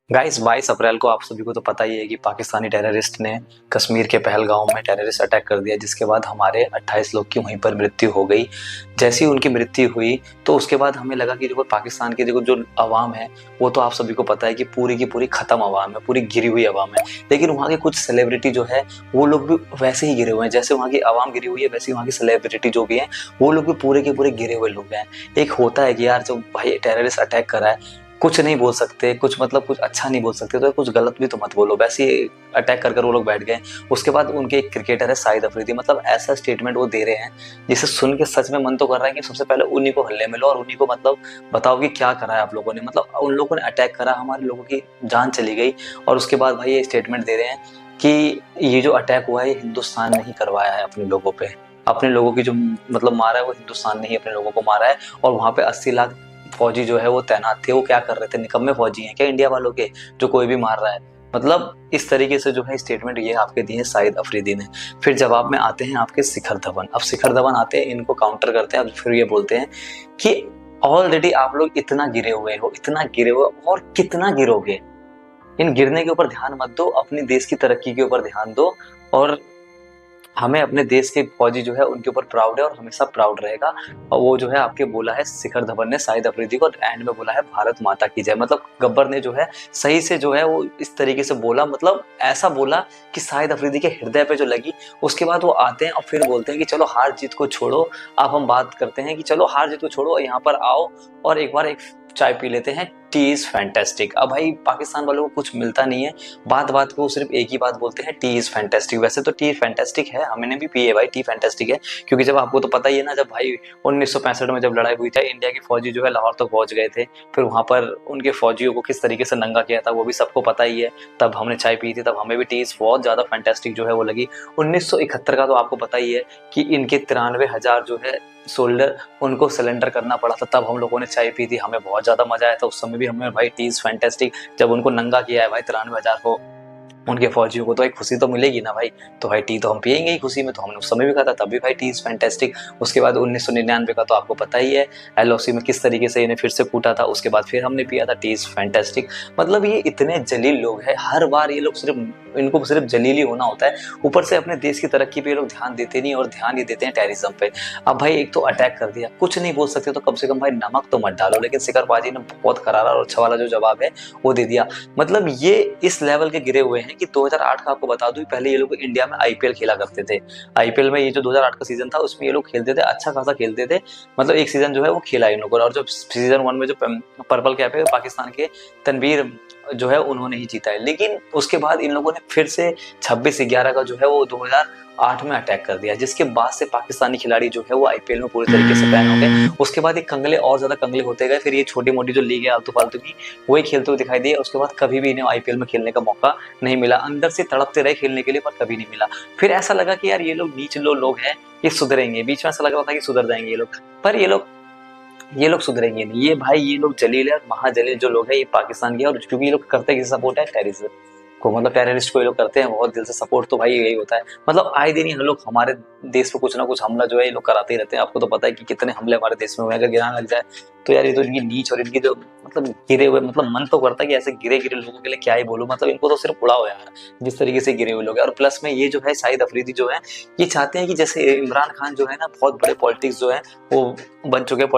Guys 22 अप्रैल को आप सभी को तो पता ही है कि पाकिस्तानी टेररिस्ट ने कश्मीर के पहलगांव में टेररिस्ट अटैक कर दिया, जिसके बाद हमारे 28 लोग की वहीं पर मृत्यु हो गई। जैसी उनकी मृत्यु हुई तो उसके बाद हमें लगा कि देखो पाकिस्तान की देखो जो आवाम है वो तो आप सभी को पता है कि पूरी की पूरी खत्म आवाम है, पूरी गिरी हुई आवाम है। लेकिन वहाँ के कुछ सेलिब्रिटी जो है वो लोग भी वैसे ही गिरे हुए हैं, जैसे वहाँ की आवाम गिरी हुई है वैसे ही वहाँ की सेलिब्रिटी जो भी है वो लोग भी पूरे के पूरे गिरे हुए लोग हैं। एक होता है कि यार जब भाई टेररिस्ट अटैक करा है, कुछ नहीं बोल सकते, कुछ मतलब कुछ अच्छा नहीं बोल सकते, तो कुछ गलत भी तो मत बोलो। वैसे ही अटैक कर वो लोग बैठ गए। उसके बाद उनके एक क्रिकेटर है शाहिद अफरीदी, मतलब ऐसा स्टेटमेंट वो दे रहे हैं जिसे सुन के सच में मन तो कर रहा है कि सबसे पहले उन्हीं को हल्ले मिलो और उन्हीं को मतलब बताओ कि क्या करा है आप लोगों ने। मतलब उन लोगों ने अटैक करा, हमारे लोगों की जान चली गई, और उसके बाद भाई ये स्टेटमेंट दे रहे हैं कि ये जो अटैक हुआ है ये हिंदुस्तान ने ही करवाया है अपने लोगों पे। अपने लोगों की जो मतलब मारा है वो हिंदुस्तान ने ही अपने लोगों को मारा है। और वहां पे 80 लाख फौजी जो है वो तैनात थे। वो क्या कर रहे थे, निकम्मे फौजी हैं क्या इंडिया वालों के जो कोई भी मार रहा है। मतलब इस तरीके से जो है स्टेटमेंट ये आपके दिए शाहिद अफरीदी ने। फिर जवाब में आते हैं आपके शिखर धवन। अब शिखर धवन आते हैं, इनको काउंटर करते हैं। अब फिर ये बोलते हैं कि ऑलरेडी आप लोग इतना गिरे हुए हो, इतना गिरे हुए और कितना गिरोगे। इन गिरने के ऊपर ध्यान मत दो, अपनी देश की तरक्की के ऊपर ध्यान दो। और हमें अपने देश के फौजी जो है उनके ऊपर प्राउड है और हमेशा प्राउड रहेगा। और वो जो है आपके बोला है शिखर धवन ने शाहिद अफरीदी को, एंड में बोला है भारत माता की जय। मतलब गब्बर ने जो है सही से जो है वो इस तरीके से बोला, मतलब ऐसा बोला कि शाहिद अफरीदी के हृदय पे जो लगी। उसके बाद वो आते हैं और फिर बोलते हैं कि चलो हार जीत को छोड़ो, अब हम बात करते हैं कि चलो हार जीत को छोड़ो, यहाँ पर आओ और एक बार एक चाय पी लेते हैं। T is fantastic. अब भाई पाकिस्तान वालों को कुछ मिलता नहीं है, बात बात को सिर्फ एक ही बात बोलते हैं, टी इज फैंटेस्टिक। वैसे तो टी फैंटेस्टिक है, हमने भी पी है भाई, टी फैंटेस्टिक है। क्योंकि जब आपको तो पता ही है ना, जब भाई 1965 में जब लड़ाई हुई थी, इंडिया के फौजी जो है लाहौर तक पहुंच गए थे। फिर वहां पर उनके फौजियों को किस तरीके से नंगा किया था वो भी सबको पता ही है। तब हमने चाय पी थी, तब हमें भी टी बहुत ज्यादा फैंटेस्टिक जो है वो लगी। 1971 का तो आपको पता ही है कि इनके 93,000 जो है सोल्डर उनको सिलेंडर करना पड़ा था। तब हम लोगों ने चाय पी थी, हमें बहुत ज्यादा मजा आया था उस समय भी। हमें भाई टीज फैंटेस्टिक, जब उनको नंगा किया है भाई 93,000 को, उनके फौजियों को, तो एक खुशी तो मिलेगी ना भाई। तो भाई टी तो हम पियेंगे ही खुशी में, तो हमने उस समय भी कहा था, तब भी भाई टी इज फैंटेस्टिक। उसके बाद 1999 का तो आपको पता ही है, एलओसी में किस तरीके से इन्हें फिर से कूटा था। उसके बाद फिर हमने पिया था टी इज फैंटेस्टिक। मतलब ये इतने जलील लोग हैं, हर बार ये लोग इनको सिर्फ जलील ही होना होता है। ऊपर से अपने देश की तरक्की पे ये लोग ध्यान देते नहीं, और ध्यान ये देते हैं टेररिज्म पे। अब भाई एक तो अटैक कर दिया, कुछ नहीं बोल सकते तो कम से कम भाई नमक तो मत डालो। लेकिन शिखरबाजी ने बहुत करारा और अच्छा वाला जो जवाब है वो दे दिया। मतलब ये इस लेवल के गिरे हुए हैं कि 2008 का आपको बता दूं, पहले ये लोग इंडिया में आईपीएल खेला करते थे। आईपीएल में ये जो 2008 का सीजन था उसमें ये लोग खेलते थे, अच्छा खासा खेलते थे। मतलब एक सीजन जो है वो खेला इन लोगों ने। और जो सीजन 1 में जो पर्पल कैप है पाकिस्तान के तनवीर जो है उन्होंने ही जीता है। लेकिन उसके बाद इन लोगों ने फिर से 26/11 का जो है वो 2008 में अटैक कर दिया, जिसके बाद से पाकिस्तानी खिलाड़ी जो है वो आईपीएल में पूरी तरीके से बैन हो गए। उसके बाद ये कंगले और ज्यादा कंगले होते गए। फिर ये छोटी मोटी जो लीग है आलतू फालतू की वही खेलते हुए दिखाई दिए। उसके बाद कभी भी इन्हें आईपीएल में खेलने का मौका नहीं मिला। अंदर से तड़पते रहे खेलने के लिए पर कभी नहीं मिला। फिर ऐसा लगा कि यार ये लोग नीच लोग हैं, ये सुधरेंगे। बीच में ऐसा लग रहा था कि सुधर जाएंगे ये लोग, पर ये लोग सुधरेंगे नहीं। ये भाई ये लोग जलील है, महाजलील जो लोग है ये पाकिस्तान के। और क्योंकि ये लोग करते किसी सपोर्ट है टेररिस्ट को, मतलब टेररिस्ट को ये लोग करते हैं बहुत दिल से सपोर्ट। तो भाई यही होता है, मतलब आए दिन ये लोग हमारे देश पे कुछ ना कुछ हमला जो है ये लोग कराते ही रहते हैं। आपको तो पता है कि कितने हमले हमारे देश में हुए। अगर गिराने लग जाए तो यार ये तो इनकी नीच और इनकी जो मतलब गिरे हुए, मतलब मन तो करता है कि ऐसे गिरे गिरे लोगों के लिए क्या ही बोलूं। मतलब इनको तो सिर्फ उड़ाओ यार, जिस तरीके से गिरे हुए लोग हैं। और प्लस में ये जो है शाहिद अफरीदी जो है ये चाहते हैं कि जैसे इमरान खान जो है ना बहुत बड़े पॉलिटिक्स जो है वो बन चुके हैं,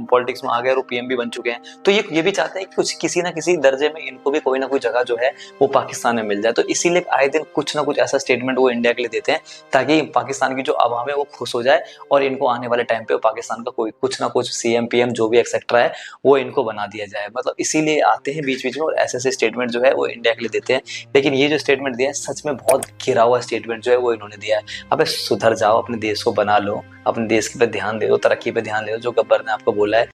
पॉलिटिक्स में आ गए और पीएम भी बन चुके हैं। तो ये भी चाहते हैं कि कुछ किसी ना किसी दर्जे में इनको भी कोई ना कोई जगह जो है वो पाकिस्तान में मिल जाए। तो इसीलिए आए दिन कुछ ना कुछ ऐसा स्टेटमेंट वो इंडिया के लिए देते हैं ताकि पाकिस्तान की जो आवाम है वो खुश हो जाए और इनको आने वाले टाइम पे पाकिस्तान का कोई कुछ ना कुछ सीएम पीएम जो भी एक्सेट्रा है वो इनको बना दिया जाए। मतलब इसीलिए आते हैं बीच बीच में और ऐसे ऐसे स्टेटमेंट जो है वो इंडिया के लिए देते हैं। लेकिन ये जो स्टेटमेंट दिया है सच में बहुत गिरा हुआ स्टेटमेंट जो है वो इन्होंने दिया है। अबे सुधर जाओ, अपने देश को बना लो, अपने देश पे ध्यान दे दो, तरक्की पे ध्यान दे दो, जो गब्बर ने आपको बोला है।